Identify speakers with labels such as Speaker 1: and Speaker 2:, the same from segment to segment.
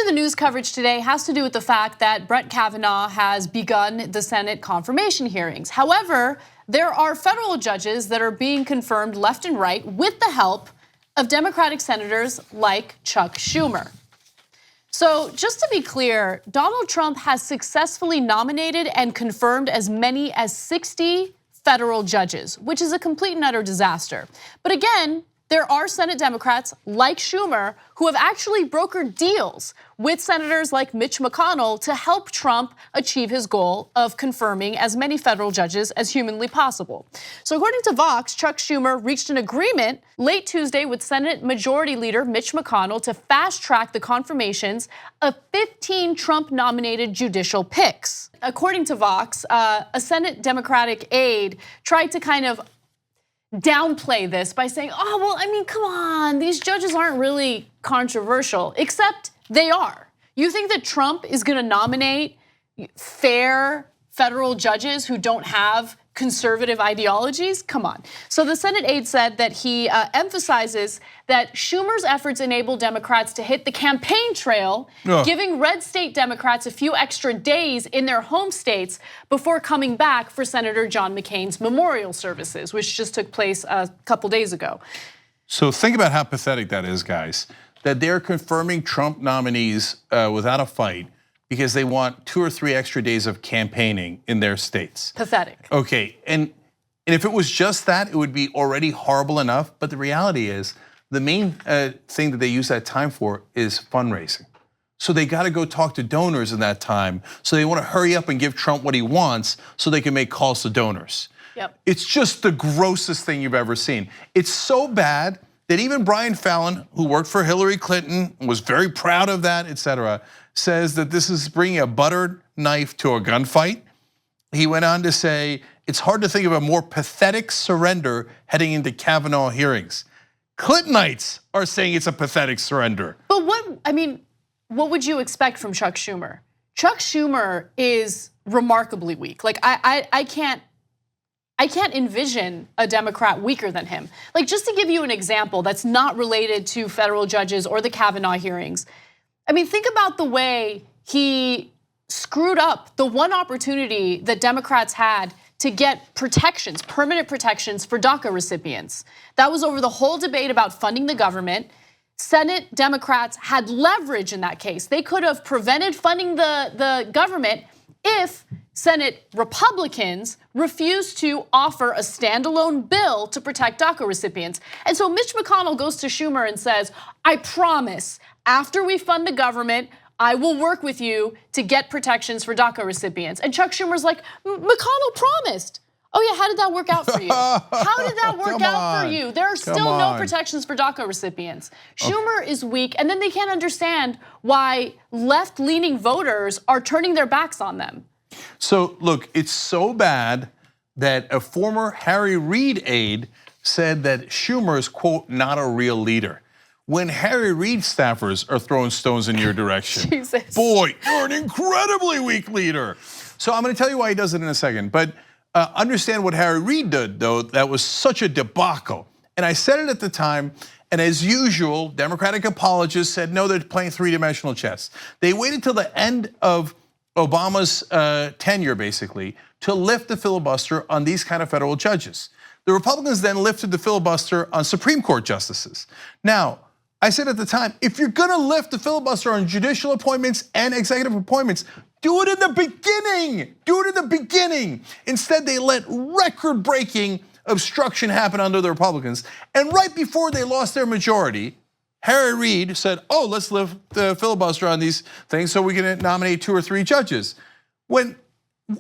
Speaker 1: the news coverage today has to do with the fact that Brett Kavanaugh has begun the Senate confirmation hearings. However, there are federal judges that are being confirmed left and right with the help of Democratic senators like Chuck Schumer. So just to be clear, Donald Trump has successfully nominated and confirmed as many as 60 federal judges, which is a complete and utter disaster. But again, there are Senate Democrats like Schumer who have actually brokered deals with senators like Mitch McConnell to help Trump achieve his goal of confirming as many federal judges as humanly possible. So according to Vox, Chuck Schumer reached an agreement late Tuesday with Senate Majority Leader Mitch McConnell to fast track the confirmations of 15 Trump-nominated judicial picks. According to Vox, a Senate Democratic aide tried to kind of downplay this by saying, oh, well, I mean, come on, these judges aren't really controversial, except they are. You think that Trump is gonna nominate fair federal judges who don't have conservative ideologies? Come on. So the Senate aide said that he emphasizes that Schumer's efforts enable Democrats to hit the campaign trail, giving red state Democrats a few extra days in their home states before coming back for Senator John McCain's memorial services, which just took place a couple days ago.
Speaker 2: So think about how pathetic that is, guys, that they're confirming Trump nominees without a fight because they want 2 or 3 extra days of campaigning in their states.
Speaker 1: Pathetic.
Speaker 2: Okay, and if it was just that, it would be already horrible enough. But the reality is, the main thing that they use that time for is fundraising. So they got to go talk to donors in that time. So they want to hurry up and give Trump what he wants so they can make calls to donors.
Speaker 1: Yep.
Speaker 2: It's just the grossest thing you've ever seen. It's so bad that even Brian Fallon, who worked for Hillary Clinton, was very proud of that, etc., says that this is bringing a buttered knife to a gunfight. He went on to say, it's hard to think of a more pathetic surrender heading into Kavanaugh hearings. Clintonites are saying it's a pathetic surrender.
Speaker 1: But what would you expect from Chuck Schumer? Chuck Schumer is remarkably weak. Like I can't envision a Democrat weaker than him. Like, just to give you an example that's not related to federal judges or the Kavanaugh hearings. I mean, think about the way he screwed up the one opportunity that Democrats had to get protections, permanent protections for DACA recipients. That was over the whole debate about funding the government. Senate Democrats had leverage in that case. They could have prevented funding the government if Senate Republicans refused to offer a standalone bill to protect DACA recipients. And so Mitch McConnell goes to Schumer and says, I promise, after we fund the government, I will work with you to get protections for DACA recipients. And Chuck Schumer's like, McConnell promised. Oh yeah, how did that work out for you? How did that work out for you? There are still no protections for DACA recipients. Schumer is weak, and then they can't understand why left-leaning voters are turning their backs on them.
Speaker 2: So look, it's so bad that a former Harry Reid aide said that Schumer is, quote, not a real leader. When Harry Reid staffers are throwing stones in your direction,
Speaker 1: Jesus.
Speaker 2: Boy, you're an incredibly weak leader. So I'm gonna tell you why he does it in a second, but understand what Harry Reid did, though, that was such a debacle. And I said it at the time, and as usual, Democratic apologists said, no, they're playing 3-dimensional chess. They waited till the end of Obama's tenure, basically, to lift the filibuster on these kind of federal judges. The Republicans then lifted the filibuster on Supreme Court justices. Now, I said at the time, if you're gonna lift the filibuster on judicial appointments and executive appointments, do it in the beginning. Do it in the beginning. Instead, they let record-breaking obstruction happen under the Republicans. And right before they lost their majority, Harry Reid said, oh, let's lift the filibuster on these things so we can nominate 2 or 3 judges. When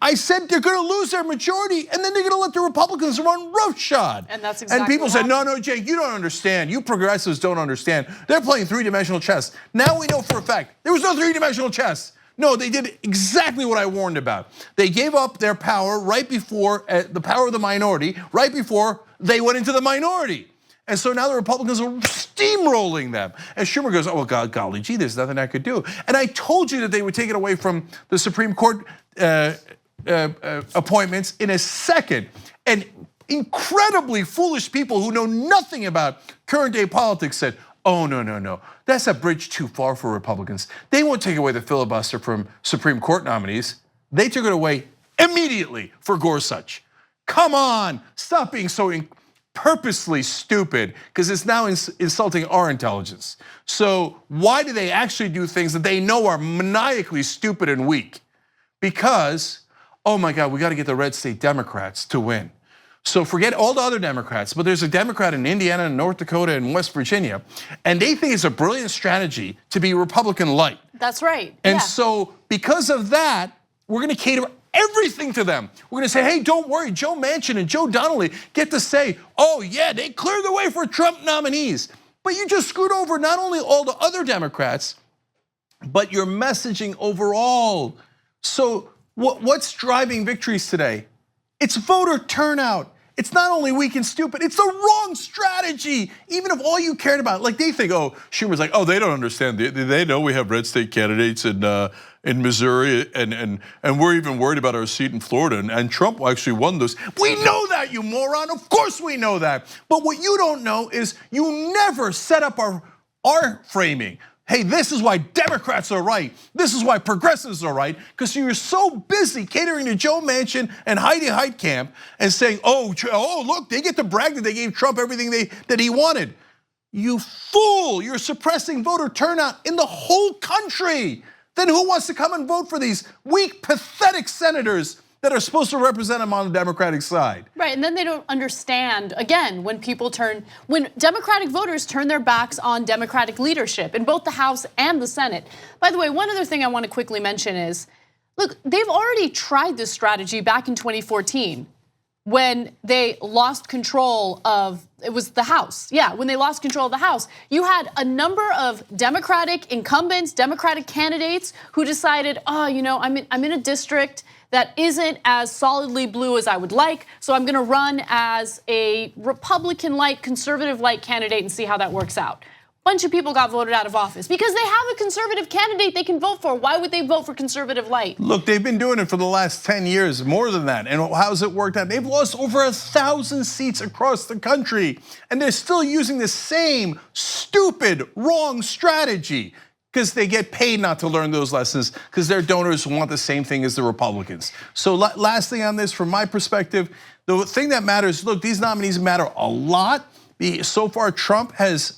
Speaker 2: I said they're gonna lose their majority and then they're gonna let the Republicans run roughshod.
Speaker 1: And that's exactly
Speaker 2: And people
Speaker 1: what
Speaker 2: said, no,
Speaker 1: happened.
Speaker 2: no, Jake, you don't understand. You progressives don't understand. They're playing 3-dimensional chess. Now we know for a fact, there was no 3-dimensional chess. No, they did exactly what I warned about. They gave up their power right before, the power of the minority, right before they went into the minority. And so now the Republicans are steamrolling them. And Schumer goes, oh, God, golly gee, there's nothing I could do. And I told you that they would take it away from the Supreme Court appointments in a second. And incredibly foolish people who know nothing about current day politics said, oh, no. That's a bridge too far for Republicans. They won't take away the filibuster from Supreme Court nominees. They took it away immediately for Gorsuch. Come on, stop being so purposely stupid, because it's now insulting our intelligence. So why do they actually do things that they know are maniacally stupid and weak? Because, oh my God, we got to get the red state Democrats to win. So forget all the other Democrats, but there's a Democrat in Indiana and North Dakota and West Virginia, and they think it's a brilliant strategy to be Republican light.
Speaker 1: That's right.
Speaker 2: And so because of that, we're gonna cater everything to them. We're gonna say, hey, don't worry, Joe Manchin and Joe Donnelly get to say, oh yeah, they cleared the way for Trump nominees. But you just screwed over not only all the other Democrats, but your messaging overall. So what's driving victories today? It's voter turnout. It's not only weak and stupid, it's the wrong strategy. Even if all you cared about, like they think, oh, Schumer's like, oh, they don't understand. They know we have red state candidates in Missouri, and we're even worried about our seat in Florida, and Trump actually won those. We know that, you moron. Of course we know that. But what you don't know is you never set up our framing. Hey, this is why Democrats are right. This is why progressives are right, because you're so busy catering to Joe Manchin and Heidi Heitkamp and saying, oh, look, they get to brag that they gave Trump everything that he wanted. You fool, you're suppressing voter turnout in the whole country. Then who wants to come and vote for these weak, pathetic senators that are supposed to represent them on the Democratic side?
Speaker 1: Right, and then they don't understand, again, when Democratic voters turn their backs on Democratic leadership in both the House and the Senate. By the way, one other thing I want to quickly mention is, look, they've already tried this strategy back in 2014 when they lost control of, it was the House. Yeah, when they lost control of the House. You had a number of Democratic incumbents, Democratic candidates who decided, oh, I'm in a district that isn't as solidly blue as I would like, so I'm gonna run as a Republican-like, conservative-like candidate and see how that works out. Bunch of people got voted out of office because they have a conservative candidate they can vote for. Why would they vote for conservative light?
Speaker 2: Look, they've been doing it for the last 10 years, more than that. And how's it worked out? They've lost over 1,000 seats across the country, and they're still using the same stupid, wrong strategy, because they get paid not to learn those lessons, because their donors want the same thing as the Republicans. So last thing on this, from my perspective, the thing that matters, look, these nominees matter a lot. So far, Trump has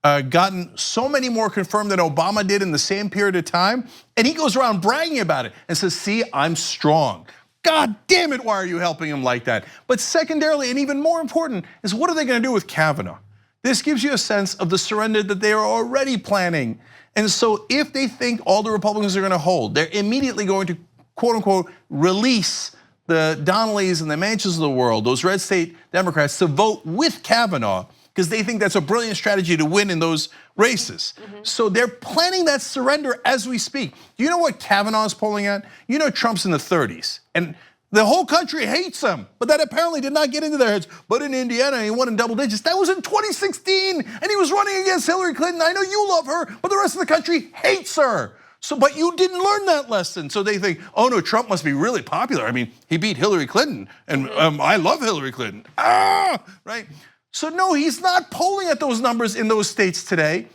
Speaker 2: gotten so many more confirmed than Obama did in the same period of time, and he goes around bragging about it and says, see, I'm strong. God damn it, why are you helping him like that? But secondarily, and even more important, is what are they gonna do with Kavanaugh? This gives you a sense of the surrender that they are already planning. And so if they think all the Republicans are gonna hold, they're immediately going to, quote unquote, release the Donnellys and the Manchins of the world, those red state Democrats, to vote with Kavanaugh, because they think that's a brilliant strategy to win in those races. So they're planning that surrender as we speak. Do you know what Kavanaugh is polling at? You know Trump's in the 30s, and the whole country hates him, but that apparently did not get into their heads. But in Indiana, he won in double digits. That was in 2016, and he was running against Hillary Clinton. I know you love her, but the rest of the country hates her. So, but you didn't learn that lesson. So they think, oh no, Trump must be really popular. I mean, he beat Hillary Clinton, and I love Hillary Clinton. Right? So no, he's not polling at those numbers in those states today.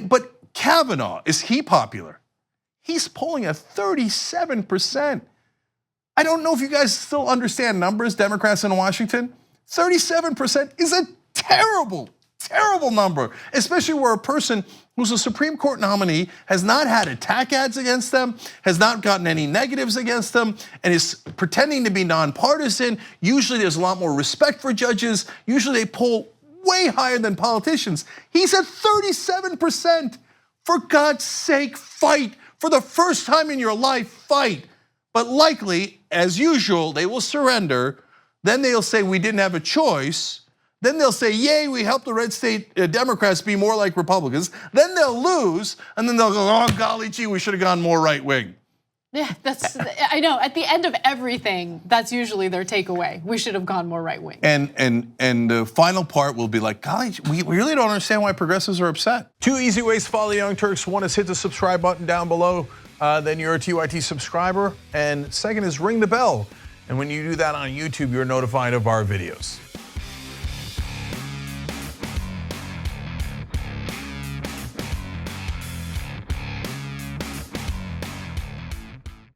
Speaker 2: But Kavanaugh, is he popular? He's polling at 37%. I don't know if you guys still understand numbers, Democrats in Washington. 37% is a terrible, terrible number, especially where a person who's a Supreme Court nominee has not had attack ads against them, has not gotten any negatives against them, and is pretending to be nonpartisan. Usually there's a lot more respect for judges. Usually they poll way higher than politicians. He's at 37%. For God's sake, fight. For the first time in your life, fight. But likely, as usual, they will surrender. Then they'll say we didn't have a choice. Then they'll say, yay, we helped the red state Democrats be more like Republicans. Then they'll lose, and then they'll go, oh, golly gee, we should have gone more right wing.
Speaker 1: Yeah, I know, at the end of everything, that's usually their takeaway. We should have gone more right wing.
Speaker 2: And the final part will be like, golly, we really don't understand why progressives are upset. 2 easy ways to follow the Young Turks. One is hit the subscribe button down below. Then you're a TYT subscriber. And second is ring the bell. And when you do that on YouTube, you're notified of our videos.